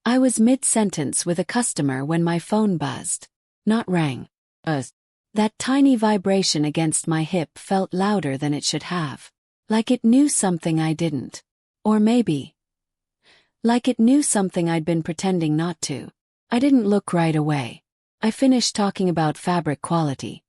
I was mid-sentence with a customer when my phone buzzed. Not rang. That tiny vibration against my hip felt louder than it should have. Like it knew something I didn't. Or maybe, like it knew something I'd been pretending not to. I didn't look right away. I finished talking about fabric quality.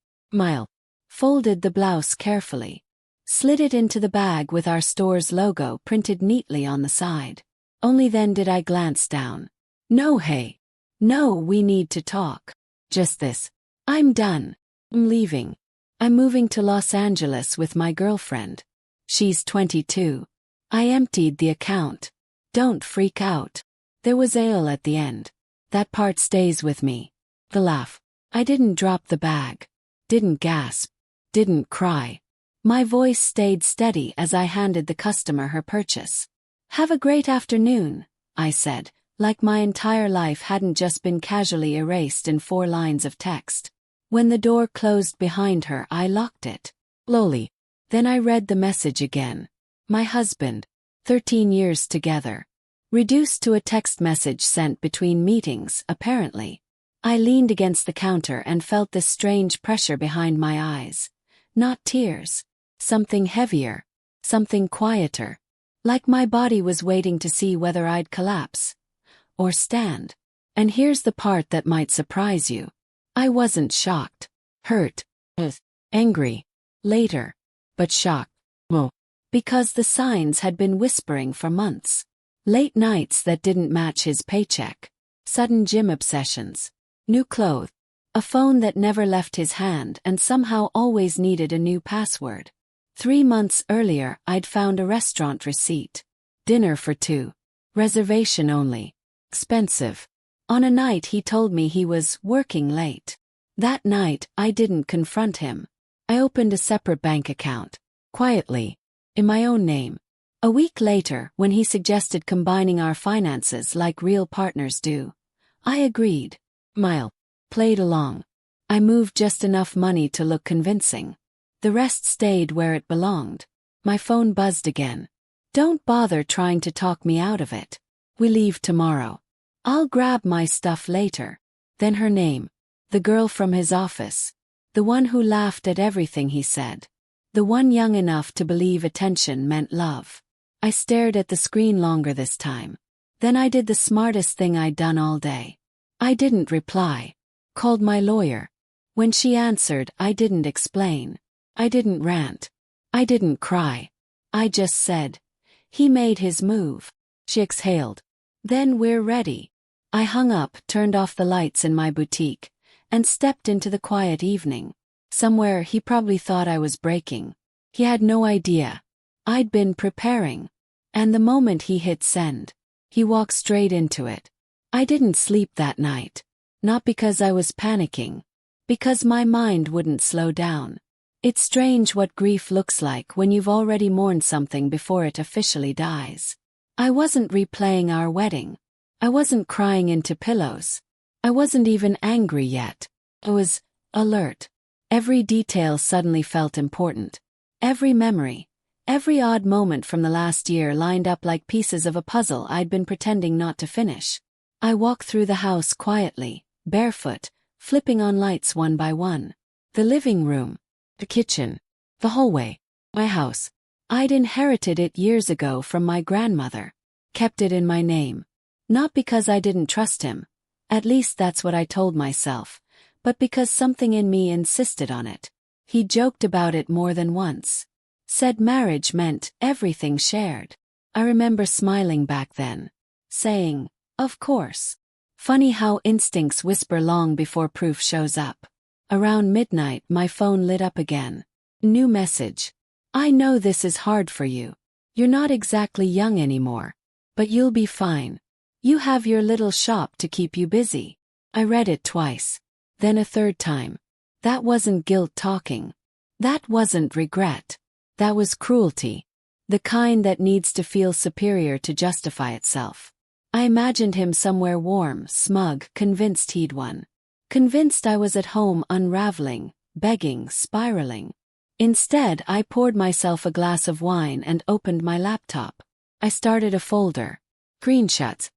Folded the blouse carefully. Slid it into the bag with our store's logo printed neatly on the side. Only then did I glance down. No, hey. No, we need to talk. Just this. I'm done. I'm leaving. I'm moving to Los Angeles with my girlfriend. She's 22. I emptied the account. Don't freak out. There was ale at the end. That part stays with me. The laugh. I didn't drop the bag. Didn't gasp. Didn't cry. My voice stayed steady as I handed the customer her purchase. Have a great afternoon, I said, like my entire life hadn't just been casually erased in 4 lines of text. When the door closed behind her, I locked it. Slowly. Then I read the message again. My husband. 13 years together. Reduced to a text message sent between meetings, apparently. I leaned against the counter and felt this strange pressure behind my eyes. Not tears. Something heavier. Something quieter. Like my body was waiting to see whether I'd collapse. Or stand. And here's the part that might surprise you. I wasn't shocked. Hurt. Angry. Later. But shocked. Because the signs had been whispering for months. Late nights that didn't match his paycheck. Sudden gym obsessions. New clothes. A phone that never left his hand and somehow always needed a new password. 3 months earlier, I'd found a restaurant receipt. Dinner for 2. Reservation only. Expensive. On a night he told me he was working late. That night, I didn't confront him. I opened a separate bank account. Quietly. In my own name. A week later, when he suggested combining our finances like real partners do, I agreed. Played along. I moved just enough money to look convincing. The rest stayed where it belonged. My phone buzzed again. Don't bother trying to talk me out of it. We leave tomorrow. I'll grab my stuff later. Then her name. The girl from his office. The one who laughed at everything he said. The one young enough to believe attention meant love. I stared at the screen longer this time. Then I did the smartest thing I'd done all day. I didn't reply. Called my lawyer. When she answered, I didn't explain. I didn't rant. I didn't cry. I just said, he made his move. She exhaled. Then we're ready. I hung up, turned off the lights in my boutique, and stepped into the quiet evening. Somewhere he probably thought I was breaking. He had no idea. I'd been preparing. And the moment he hit send, he walked straight into it. I didn't sleep that night. Not because I was panicking. Because my mind wouldn't slow down. It's strange what grief looks like when you've already mourned something before it officially dies. I wasn't replaying our wedding. I wasn't crying into pillows. I wasn't even angry yet. I was alert. Every detail suddenly felt important. Every memory, every odd moment from the last year lined up like pieces of a puzzle I'd been pretending not to finish. I walked through the house quietly, barefoot, flipping on lights one by one. The living room. The kitchen. The hallway. My house. I'd inherited it years ago from my grandmother. Kept it in my name. Not because I didn't trust him. At least that's what I told myself. But because something in me insisted on it. He joked about it more than once. Said marriage meant everything shared. I remember smiling back then. Saying, of course. Funny how instincts whisper long before proof shows up. Around midnight my phone lit up again. New message. I know this is hard for you. You're not exactly young anymore. But you'll be fine. You have your little shop to keep you busy. I read it twice. Then a third time. That wasn't guilt talking. That wasn't regret. That was cruelty. The kind that needs to feel superior to justify itself. I imagined him somewhere warm, smug, convinced he'd won. Convinced I was at home unraveling, begging, spiraling. Instead, I poured myself a glass of wine and opened my laptop. I started a folder. Screenshots.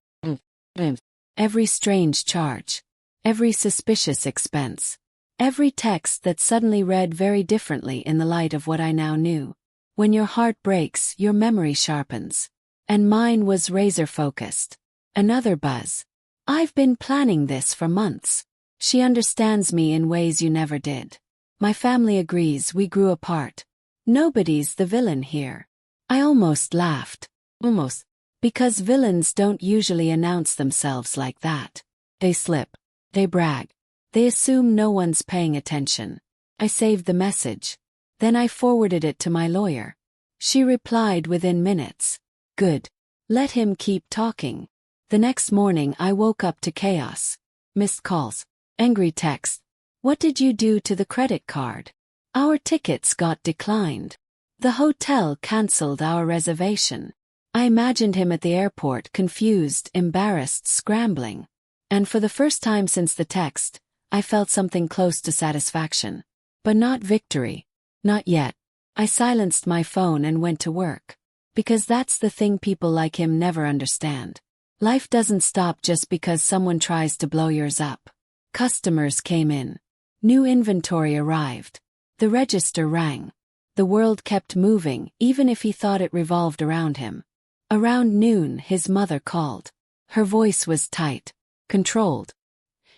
Every strange charge. Every suspicious expense. Every text that suddenly read very differently in the light of what I now knew. When your heart breaks, your memory sharpens. And mine was razor-focused. Another buzz. I've been planning this for months. She understands me in ways you never did. My family agrees we grew apart. Nobody's the villain here. I almost laughed. Almost. Because villains don't usually announce themselves like that. They slip. They brag. They assume no one's paying attention. I saved the message. Then I forwarded it to my lawyer. She replied within minutes. Good. Let him keep talking. The next morning I woke up to chaos. Missed calls. Angry text. What did you do to the credit card? Our tickets got declined. The hotel cancelled our reservation. I imagined him at the airport, confused, embarrassed, scrambling. And for the first time since the text, I felt something close to satisfaction. But not victory. Not yet. I silenced my phone and went to work. Because that's the thing people like him never understand. Life doesn't stop just because someone tries to blow yours up. Customers came in. New inventory arrived. The register rang. The world kept moving, even if he thought it revolved around him. Around noon, his mother called. Her voice was tight, controlled.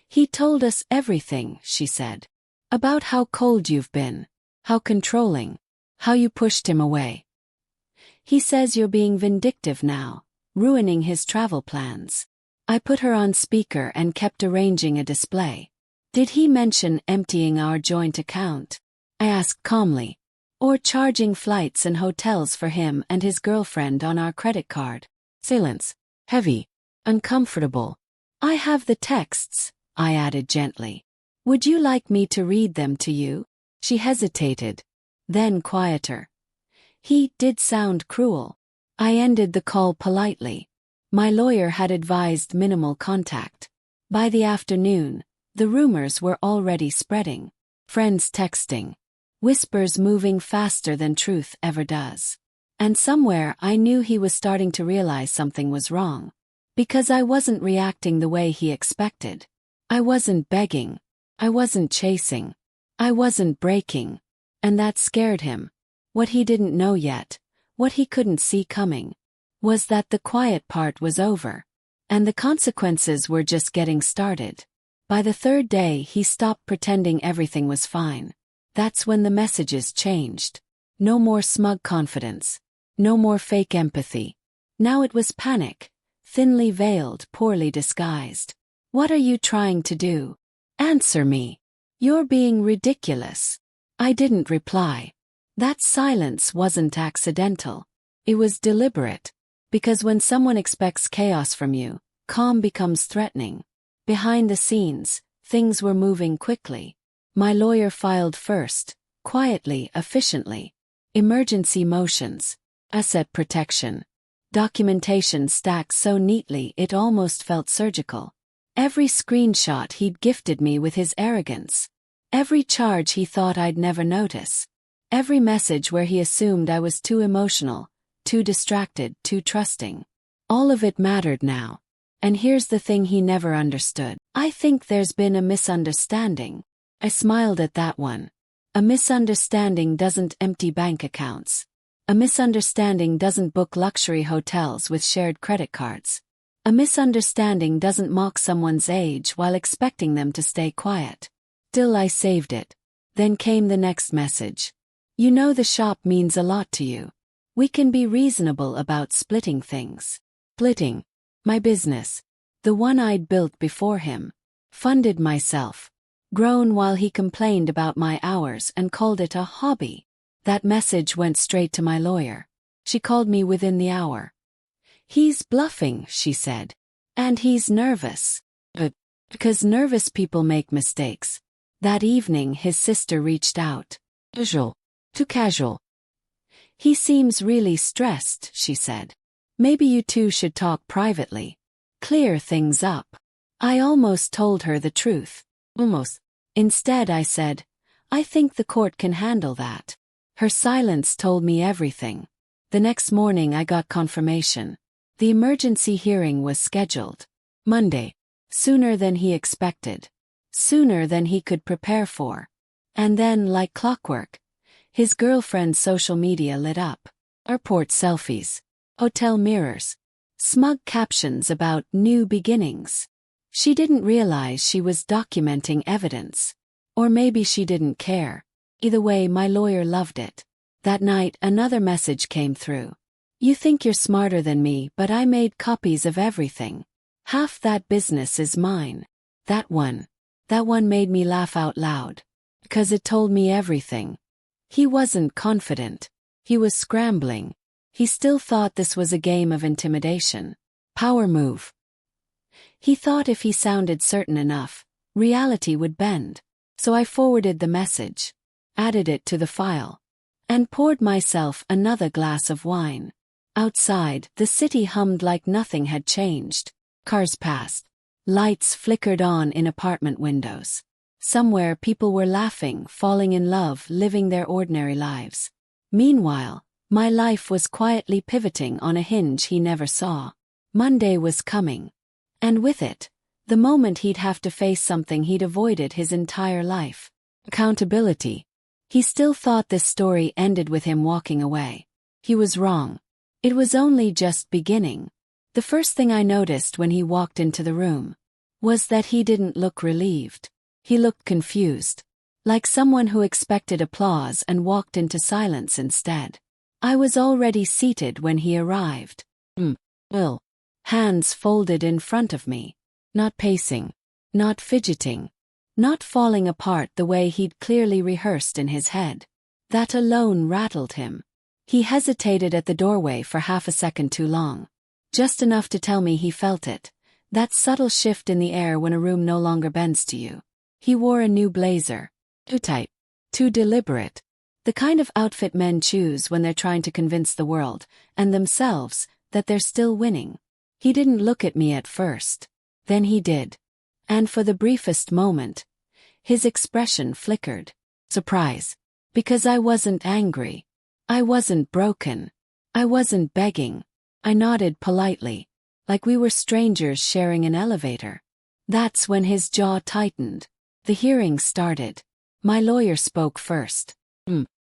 He told us everything, she said. About how cold you've been. How controlling. How you pushed him away. He says you're being vindictive now, ruining his travel plans. I put her on speaker and kept arranging a display. Did he mention emptying our joint account? I asked calmly. Or charging flights and hotels for him and his girlfriend on our credit card? Silence. Heavy. Uncomfortable. I have the texts, I added gently. Would you like me to read them to you? She hesitated. Then quieter. He did sound cruel. I ended the call politely. My lawyer had advised minimal contact. By the afternoon, the rumors were already spreading. Friends texting. Whispers moving faster than truth ever does. And somewhere I knew he was starting to realize something was wrong. Because I wasn't reacting the way he expected. I wasn't begging. I wasn't chasing. I wasn't breaking. And that scared him. What he didn't know yet, what he couldn't see coming, was that the quiet part was over. And the consequences were just getting started. By the third day he stopped pretending everything was fine. That's when the messages changed. No more smug confidence. No more fake empathy. Now it was panic. Thinly veiled, poorly disguised. What are you trying to do? Answer me. You're being ridiculous. I didn't reply. That silence wasn't accidental. It was deliberate. Because when someone expects chaos from you, calm becomes threatening. Behind the scenes, things were moving quickly. My lawyer filed first, quietly, efficiently. Emergency motions. Asset protection. Documentation stacked so neatly it almost felt surgical. Every screenshot he'd gifted me with his arrogance. Every charge he thought I'd never notice. Every message where he assumed I was too emotional, too distracted, too trusting. All of it mattered now. And here's the thing he never understood. I think there's been a misunderstanding. I smiled at that one. A misunderstanding doesn't empty bank accounts. A misunderstanding doesn't book luxury hotels with shared credit cards. A misunderstanding doesn't mock someone's age while expecting them to stay quiet. Still I saved it. Then came the next message. You know the shop means a lot to you. We can be reasonable about splitting things. Splitting. My business. The one I'd built before him. Funded myself. Grown while he complained about my hours and called it a hobby. That message went straight to my lawyer. She called me within the hour. He's bluffing, she said. And he's nervous. Because nervous people make mistakes. That evening his sister reached out. Casual. Too casual. He seems really stressed, she said. Maybe you two should talk privately. Clear things up. I almost told her the truth. Almost. Instead I said, I think the court can handle that. Her silence told me everything. The next morning I got confirmation. The emergency hearing was scheduled. Monday. Sooner than he expected. Sooner than he could prepare for. And then, like clockwork, his girlfriend's social media lit up. Airport selfies. Hotel mirrors. Smug captions about new beginnings. She didn't realize she was documenting evidence. Or maybe she didn't care. Either way, my lawyer loved it. That night, another message came through. You think you're smarter than me, but I made copies of everything. Half that business is mine. That one made me laugh out loud. Because it told me everything. He wasn't confident. He was scrambling. He still thought this was a game of intimidation. Power move. He thought if he sounded certain enough, reality would bend. So I forwarded the message, added it to the file, and poured myself another glass of wine. Outside, the city hummed like nothing had changed. Cars passed. Lights flickered on in apartment windows. Somewhere people were laughing, falling in love, living their ordinary lives. Meanwhile, my life was quietly pivoting on a hinge he never saw. Monday was coming. And with it, the moment he'd have to face something he'd avoided his entire life. Accountability. He still thought this story ended with him walking away. He was wrong. It was only just beginning. The first thing I noticed when he walked into the room was that he didn't look relieved. He looked confused. Like someone who expected applause and walked into silence instead. I was already seated when he arrived. Hands folded in front of me. Not pacing. Not fidgeting. Not falling apart the way he'd clearly rehearsed in his head. That alone rattled him. He hesitated at the doorway for half a second too long. Just enough to tell me he felt it. That subtle shift in the air when a room no longer bends to you. He wore a new blazer. Too tight. Too deliberate. The kind of outfit men choose when they're trying to convince the world, and themselves, that they're still winning. He didn't look at me at first. Then he did. And for the briefest moment, his expression flickered. Surprise. Because I wasn't angry. I wasn't broken. I wasn't begging. I nodded politely, like we were strangers sharing an elevator. That's when his jaw tightened. The hearing started. My lawyer spoke first.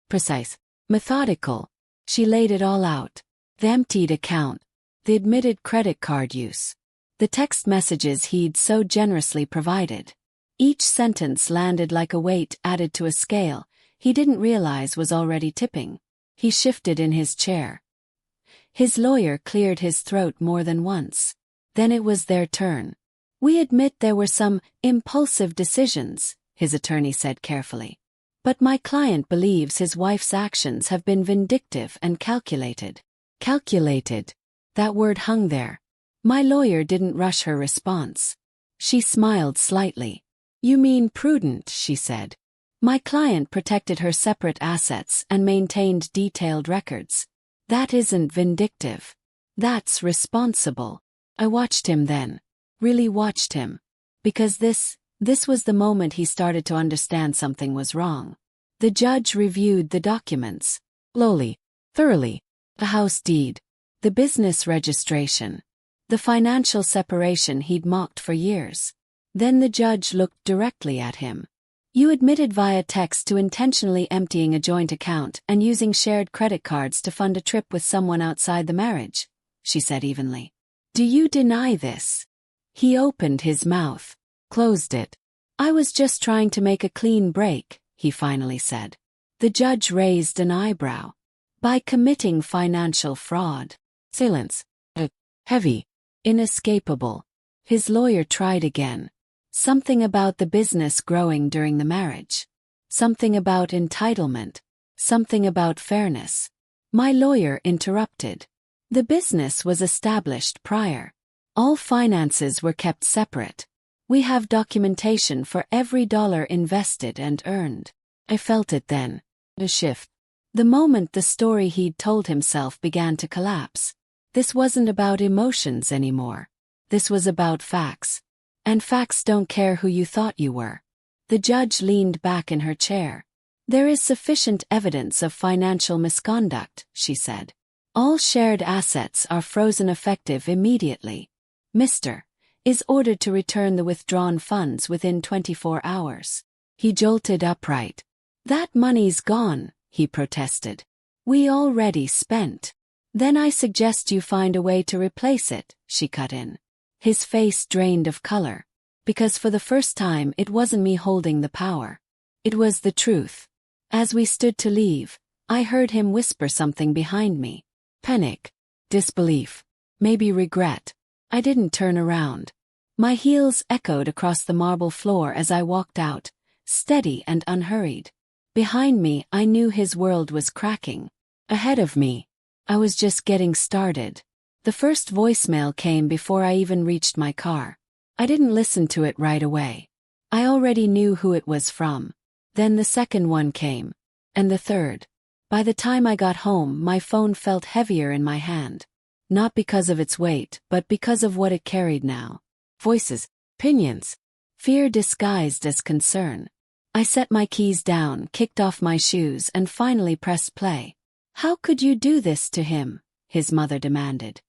Precise. Methodical. She laid it all out. The emptied account. The admitted credit card use. The text messages he'd so generously provided. Each sentence landed like a weight added to a scale he didn't realize was already tipping. He shifted in his chair. His lawyer cleared his throat more than once. Then it was their turn. We admit there were some impulsive decisions, his attorney said carefully. But my client believes his wife's actions have been vindictive and calculated. Calculated. That word hung there. My lawyer didn't rush her response. She smiled slightly. You mean prudent, she said. My client protected her separate assets and maintained detailed records. That isn't vindictive. That's responsible. I watched him then. Really watched him. Because this was the moment he started to understand something was wrong. The judge reviewed the documents. Slowly. Thoroughly. The house deed. The business registration. The financial separation he'd mocked for years. Then the judge looked directly at him. You admitted via text to intentionally emptying a joint account and using shared credit cards to fund a trip with someone outside the marriage, she said evenly. Do you deny this? He opened his mouth, closed it. I was just trying to make a clean break, he finally said. The judge raised an eyebrow. By committing financial fraud. Silence. Heavy. Inescapable. His lawyer tried again. Something about the business growing during the marriage. Something about entitlement. Something about fairness. My lawyer interrupted. The business was established prior. All finances were kept separate. We have documentation for every dollar invested and earned. I felt it then. A shift. The moment the story he'd told himself began to collapse. This wasn't about emotions anymore. This was about facts. And facts don't care who you thought you were. The judge leaned back in her chair. There is sufficient evidence of financial misconduct, she said. All shared assets are frozen effective immediately. Mr. is ordered to return the withdrawn funds within 24 hours. He jolted upright. That money's gone, he protested. We already spent. Then I suggest you find a way to replace it, she cut in. His face drained of color. Because for the first time it wasn't me holding the power. It was the truth. As we stood to leave, I heard him whisper something behind me. Panic. Disbelief. Maybe regret. I didn't turn around. My heels echoed across the marble floor as I walked out, steady and unhurried. Behind me, I knew his world was cracking. Ahead of me, I was just getting started. The first voicemail came before I even reached my car. I didn't listen to it right away. I already knew who it was from. Then the second one came. And the third. By the time I got home, my phone felt heavier in my hand. Not because of its weight, but because of what it carried now. Voices, opinions, fear disguised as concern. I set my keys down, kicked off my shoes, and finally pressed play. How could you do this to him? His mother demanded.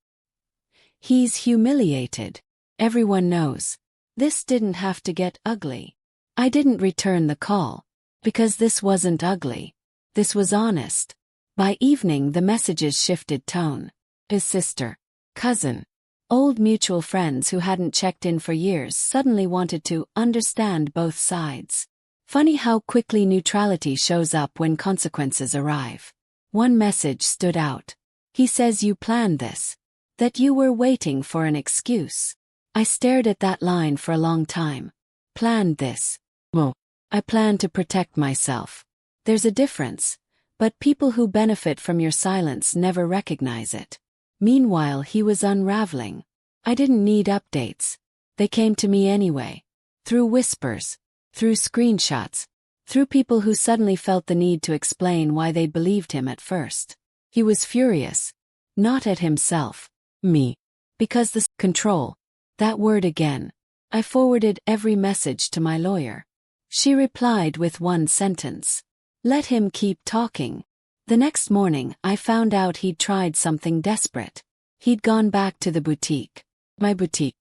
He's humiliated. Everyone knows. This didn't have to get ugly. I didn't return the call. Because this wasn't ugly. This was honest. By evening the messages shifted tone. His sister, cousin, old mutual friends who hadn't checked in for years suddenly wanted to understand both sides. Funny how quickly neutrality shows up when consequences arrive. One message stood out. He says you planned this. That you were waiting for an excuse. I stared at that line for a long time. Planned this. Well, I planned to protect myself. There's a difference. But people who benefit from your silence never recognize it. Meanwhile, he was unraveling. I didn't need updates. They came to me anyway. Through whispers. Through screenshots. Through people who suddenly felt the need to explain why they believed him at first. He was furious. Not at himself. Me. Because the control. That word again. I forwarded every message to my lawyer. She replied with one sentence. Let him keep talking. The next morning, I found out he'd tried something desperate. He'd gone back to the boutique. My boutique.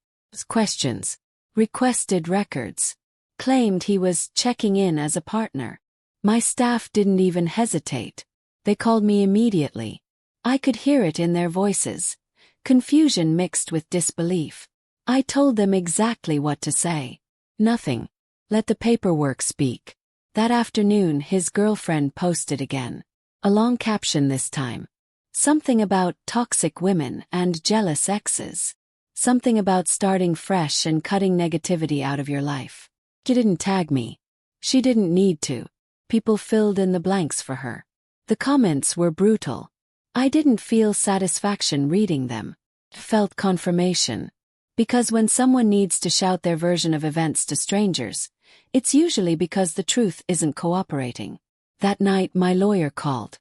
Questions. Requested records. Claimed he was checking in as a partner. My staff didn't even hesitate. They called me immediately. I could hear it in their voices. Confusion mixed with disbelief. I told them exactly what to say. Nothing. Let the paperwork speak. That afternoon his girlfriend posted again. A long caption this time. Something about toxic women and jealous exes. Something about starting fresh and cutting negativity out of your life. She didn't tag me. She didn't need to. People filled in the blanks for her. The comments were brutal. I didn't feel satisfaction reading them. I felt confirmation. Because when someone needs to shout their version of events to strangers, it's usually because the truth isn't cooperating. That night my lawyer called.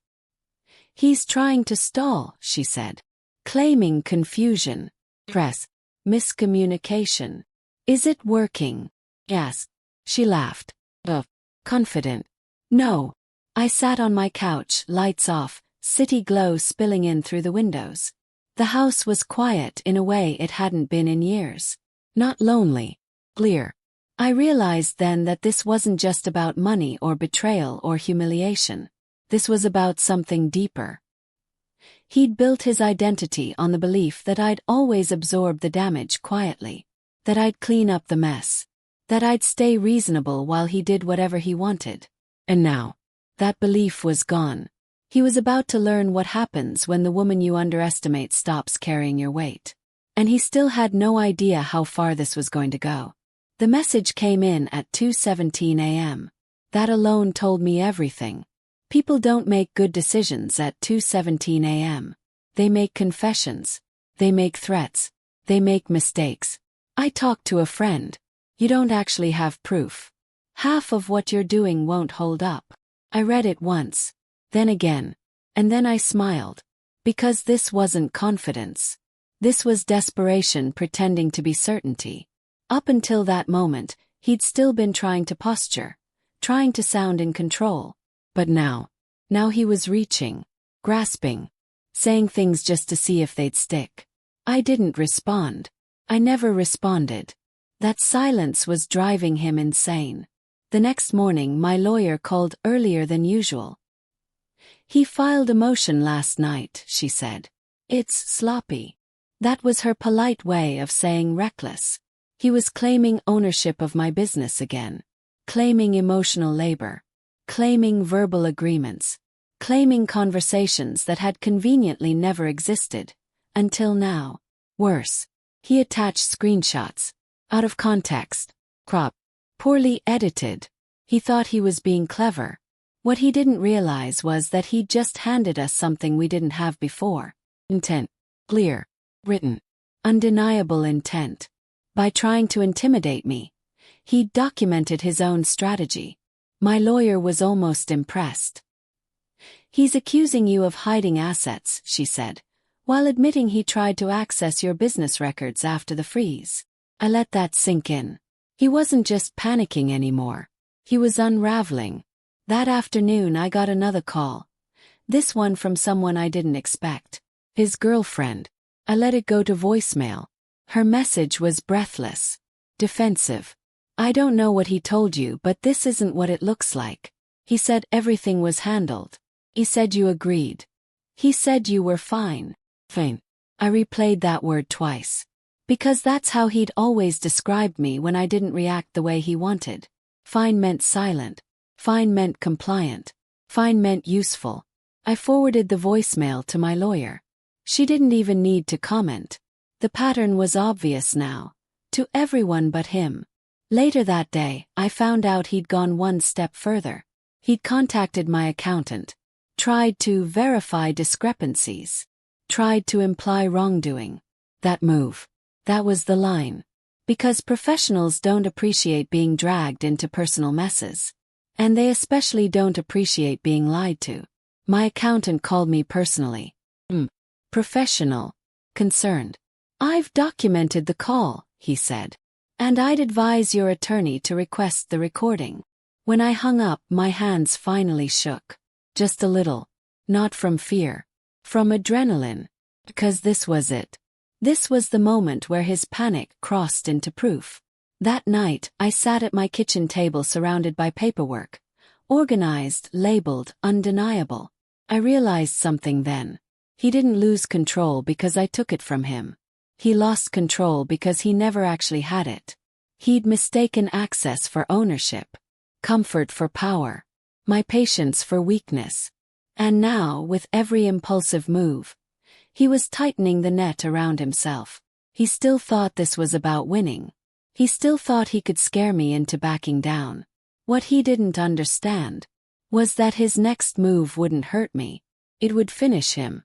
He's trying to stall, she said. Claiming confusion. Press. Miscommunication. Is it working? Yes. She laughed. Confident. No. I sat on my couch, lights off, city glow spilling in through the windows. The house was quiet in a way it hadn't been in years. Not lonely. Clear. I realized then that this wasn't just about money or betrayal or humiliation. This was about something deeper. He'd built his identity on the belief that I'd always absorb the damage quietly. That I'd clean up the mess. That I'd stay reasonable while he did whatever he wanted. And now, that belief was gone. He was about to learn what happens when the woman you underestimate stops carrying your weight. And he still had no idea how far this was going to go. The message came in at 2:17 a.m. That alone told me everything. People don't make good decisions at 2:17 a.m. They make confessions. They make threats. They make mistakes. I talked to a friend. You don't actually have proof. Half of what you're doing won't hold up. I read it once. Then again. And then I smiled. Because this wasn't confidence. This was desperation pretending to be certainty. Up until that moment, he'd still been trying to posture. Trying to sound in control. But now he was reaching. Grasping. Saying things just to see if they'd stick. I didn't respond. I never responded. That silence was driving him insane. The next morning my lawyer called earlier than usual. "He filed a motion last night," she said. "It's sloppy." That was her polite way of saying reckless. He was claiming ownership of my business again. Claiming emotional labor. Claiming verbal agreements. Claiming conversations that had conveniently never existed. Until now. Worse. He attached screenshots. Out of context. Cropped. Poorly edited. He thought he was being clever. What he didn't realize was that he'd just handed us something we didn't have before. Intent. Clear. Written. Undeniable intent. By trying to intimidate me, he'd documented his own strategy. My lawyer was almost impressed. "He's accusing you of hiding assets," she said, while admitting he tried to access your business records after the freeze. I let that sink in. He wasn't just panicking anymore. He was unraveling. That afternoon I got another call. This one from someone I didn't expect. His girlfriend. I let it go to voicemail. Her message was breathless. Defensive. "I don't know what he told you, but this isn't what it looks like. He said everything was handled. He said you agreed. He said you were fine." Fine. I replayed that word twice. Because that's how he'd always described me when I didn't react the way he wanted. Fine meant silent. Fine meant compliant. Fine meant useful. I forwarded the voicemail to my lawyer. She didn't even need to comment. The pattern was obvious now. To everyone but him. Later that day, I found out he'd gone one step further. He'd contacted my accountant. Tried to verify discrepancies. Tried to imply wrongdoing. That move. That was the line. Because professionals don't appreciate being dragged into personal messes. And they especially don't appreciate being lied to. My accountant called me personally. Professional. Concerned. "I've documented the call," he said. "And I'd advise your attorney to request the recording." When I hung up, my hands finally shook. Just a little. Not from fear. From adrenaline. Because this was it. This was the moment where his panic crossed into proof. That night, I sat at my kitchen table surrounded by paperwork. Organized, labeled, undeniable. I realized something then. He didn't lose control because I took it from him. He lost control because he never actually had it. He'd mistaken access for ownership. Comfort for power. My patience for weakness. And now, with every impulsive move, he was tightening the net around himself. He still thought this was about winning. He still thought he could scare me into backing down. What he didn't understand was that his next move wouldn't hurt me. It would finish him.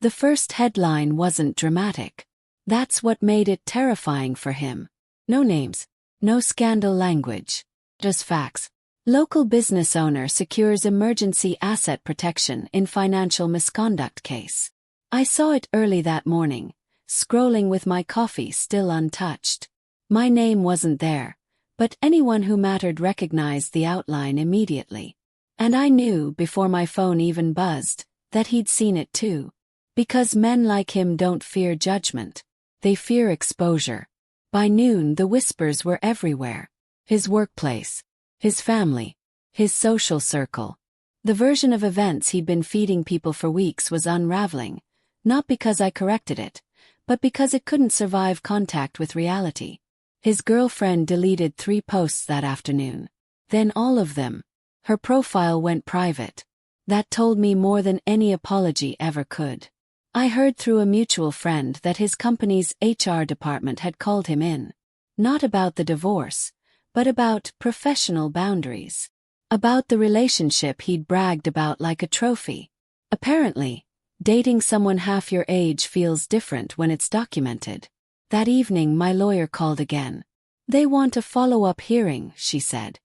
The first headline wasn't dramatic. That's what made it terrifying for him. No names. No scandal language. Just facts. Local business owner secures emergency asset protection in financial misconduct case. I saw it early that morning, scrolling with my coffee still untouched. My name wasn't there, but anyone who mattered recognized the outline immediately. And I knew, before my phone even buzzed, that he'd seen it too. Because men like him don't fear judgment. They fear exposure. By noon, the whispers were everywhere. His workplace. His family. His social circle. The version of events he'd been feeding people for weeks was unraveling. Not because I corrected it, but because it couldn't survive contact with reality. His girlfriend deleted 3 posts that afternoon. Then all of them. Her profile went private. That told me more than any apology ever could. I heard through a mutual friend that his company's HR department had called him in. Not about the divorce, but about professional boundaries. About the relationship he'd bragged about like a trophy. Apparently, dating someone half your age feels different when it's documented. That evening my lawyer called again. "They want a follow-up hearing," she said.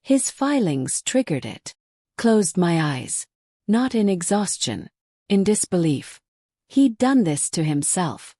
His filings triggered it. Closed my eyes. Not in exhaustion. In disbelief. He'd done this to himself.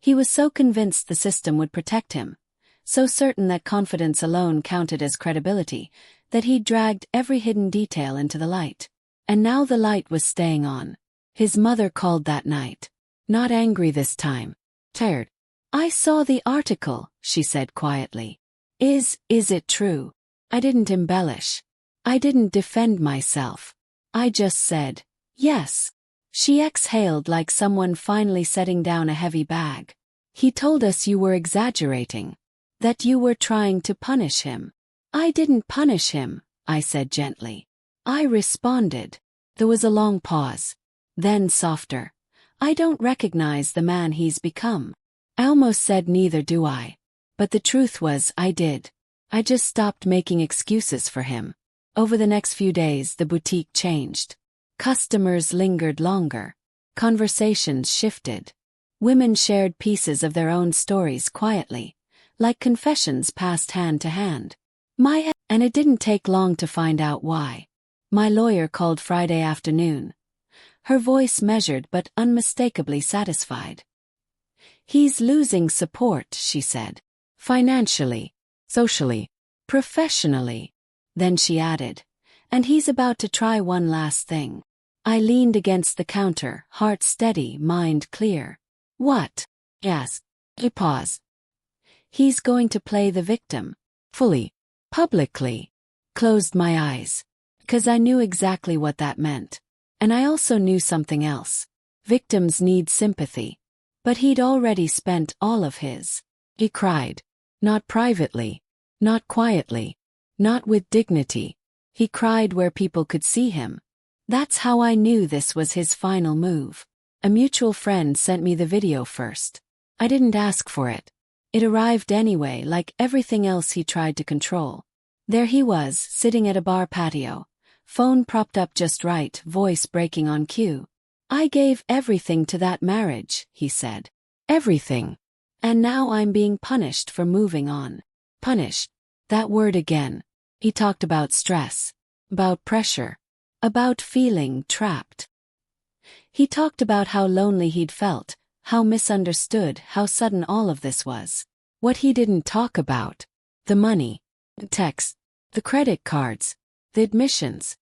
He was so convinced the system would protect him, so certain that confidence alone counted as credibility, that he'd dragged every hidden detail into the light. And now the light was staying on. His mother called that night. Not angry this time. Tired. I saw the article, she said quietly. Is it true? I didn't embellish. I didn't defend myself. I just said, yes. She exhaled like someone finally setting down a heavy bag. He told us you were exaggerating. That you were trying to punish him. I didn't punish him, I said gently. I responded. There was a long pause. Then softer. I don't recognize the man he's become. I almost said neither do I. But the truth was I did. I just stopped making excuses for him. Over the next few days the boutique changed. Customers lingered longer. Conversations shifted. Women shared pieces of their own stories quietly, like confessions passed hand to hand. And it didn't take long to find out why. My lawyer called Friday afternoon. Her voice measured but unmistakably satisfied. He's losing support, she said. Financially, socially, professionally. Then she added, and he's about to try one last thing. I leaned against the counter, heart steady, mind clear. What? Asked. He paused. He's going to play the victim. Fully. Publicly. Closed my eyes. 'Cause I knew exactly what that meant. And I also knew something else. Victims need sympathy. But he'd already spent all of his. He cried. Not privately. Not quietly. Not with dignity. He cried where people could see him. That's how I knew this was his final move. A mutual friend sent me the video first. I didn't ask for it. It arrived anyway, like everything else he tried to control. There he was, sitting at a bar patio. Phone propped up just right, voice breaking on cue. I gave everything to that marriage, he said. Everything. And now I'm being punished for moving on. Punished. That word again. He talked about stress. About pressure. About feeling trapped. He talked about how lonely he'd felt, how misunderstood, how sudden all of this was. What he didn't talk about. The money. The texts. The credit cards. The admissions.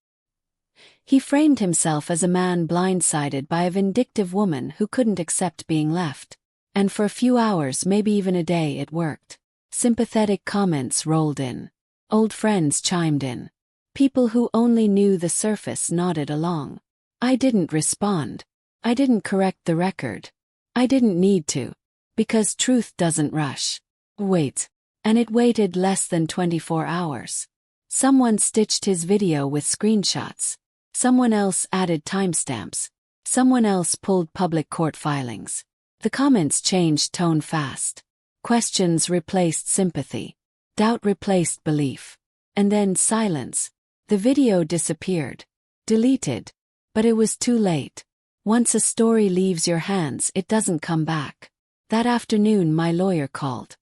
He framed himself as a man blindsided by a vindictive woman who couldn't accept being left. And for a few hours, maybe even a day, it worked. Sympathetic comments rolled in. Old friends chimed in. People who only knew the surface nodded along. I didn't respond. I didn't correct the record. I didn't need to. Because truth doesn't rush. Wait. And it waited less than 24 hours. Someone stitched his video with screenshots. Someone else added timestamps. Someone else pulled public court filings. The comments changed tone fast. Questions replaced sympathy. Doubt replaced belief. And then silence. The video disappeared. Deleted. But it was too late. Once a story leaves your hands, it doesn't come back. That afternoon my lawyer called.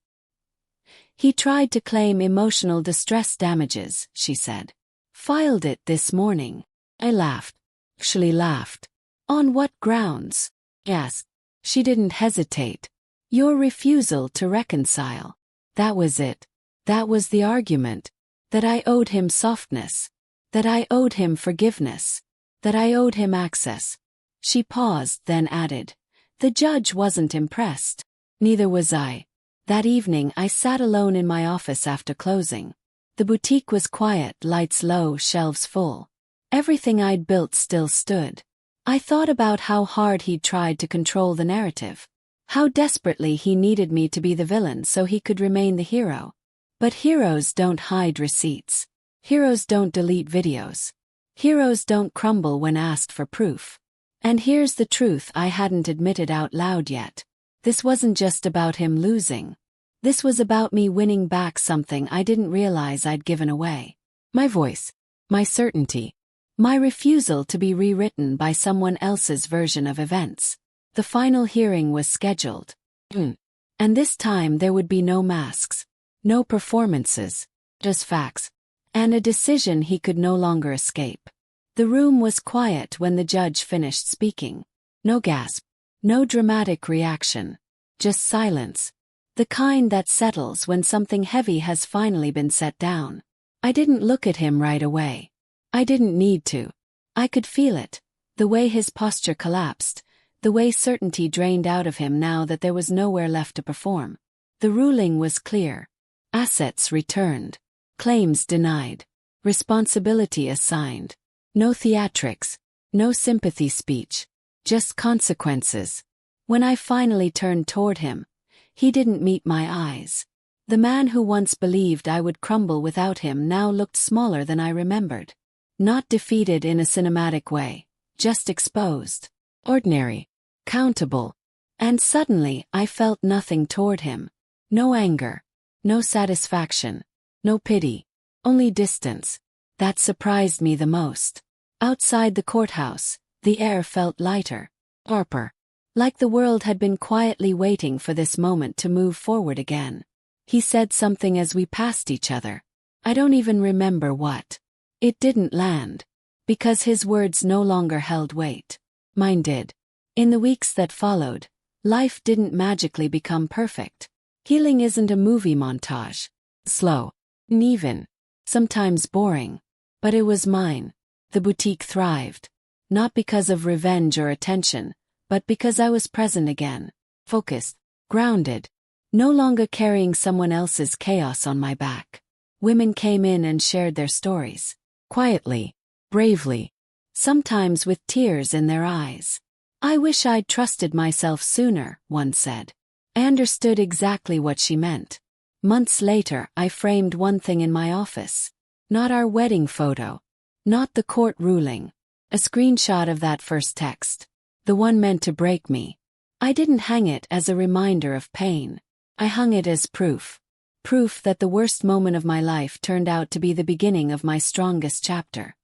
He tried to claim emotional distress damages, she said. Filed it this morning. I laughed. Actually laughed. On what grounds? Asked. She didn't hesitate. Your refusal to reconcile. That was it. That was the argument. That I owed him softness. That I owed him forgiveness. That I owed him access. She paused, then added. The judge wasn't impressed. Neither was I. That evening I sat alone in my office after closing. The boutique was quiet, lights low, shelves full. Everything I'd built still stood. I thought about how hard he'd tried to control the narrative. How desperately he needed me to be the villain so he could remain the hero. But heroes don't hide receipts. Heroes don't delete videos. Heroes don't crumble when asked for proof. And here's the truth I hadn't admitted out loud yet. This wasn't just about him losing. This was about me winning back something I didn't realize I'd given away. My voice. My certainty. My refusal to be rewritten by someone else's version of events. The final hearing was scheduled. And this time there would be no masks. No performances. Just facts. And a decision he could no longer escape. The room was quiet when the judge finished speaking. No gasp. No dramatic reaction. Just silence. The kind that settles when something heavy has finally been set down. I didn't look at him right away. I didn't need to. I could feel it. The way his posture collapsed. the way certainty drained out of him now that there was nowhere left to perform. The ruling was clear. Assets returned. Claims denied. Responsibility assigned. No theatrics. No sympathy speech. Just consequences. When I finally turned toward him, he didn't meet my eyes. The man who once believed I would crumble without him now looked smaller than I remembered. Not defeated in a cinematic way, just exposed. Ordinary. Countable. And suddenly I felt nothing toward him. No anger. No satisfaction. No pity. Only distance. That surprised me the most. Outside the courthouse, the air felt lighter. Sharper. Like the world had been quietly waiting for this moment to move forward again. He said something as we passed each other. I don't even remember what. It didn't land. Because his words no longer held weight. Mine did. In the weeks that followed, life didn't magically become perfect. Healing isn't a movie montage. Slow. Uneven. Sometimes boring. But it was mine. The boutique thrived. Not because of revenge or attention, but because I was present again. Focused. Grounded. No longer carrying someone else's chaos on my back. Women came in and shared their stories. Quietly. Bravely. Sometimes with tears in their eyes. I wish I'd trusted myself sooner, one said. I understood exactly what she meant. Months later, I framed one thing in my office. Not our wedding photo. Not the court ruling. A screenshot of that first text. The one meant to break me. I didn't hang it as a reminder of pain. I hung it as proof. Proof that the worst moment of my life turned out to be the beginning of my strongest chapter.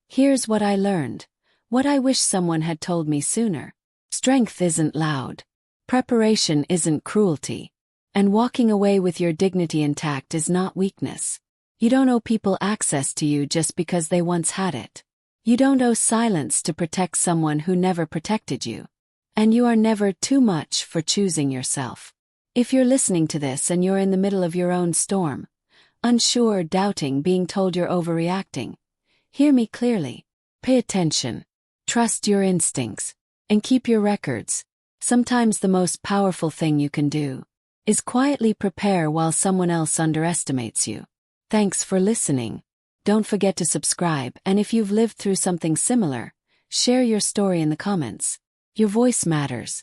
Here's what I learned. What I wish someone had told me sooner. Strength isn't loud. Preparation isn't cruelty. And walking away with your dignity intact is not weakness. You don't owe people access to you just because they once had it. You don't owe silence to protect someone who never protected you. And you are never too much for choosing yourself. If you're listening to this and you're in the middle of your own storm, unsure, doubting, being told you're overreacting, hear me clearly. Pay attention. Trust your instincts. And keep your records. Sometimes the most powerful thing you can do is quietly prepare while someone else underestimates you. Thanks for listening. Don't forget to subscribe, and if you've lived through something similar, share your story in the comments. Your voice matters.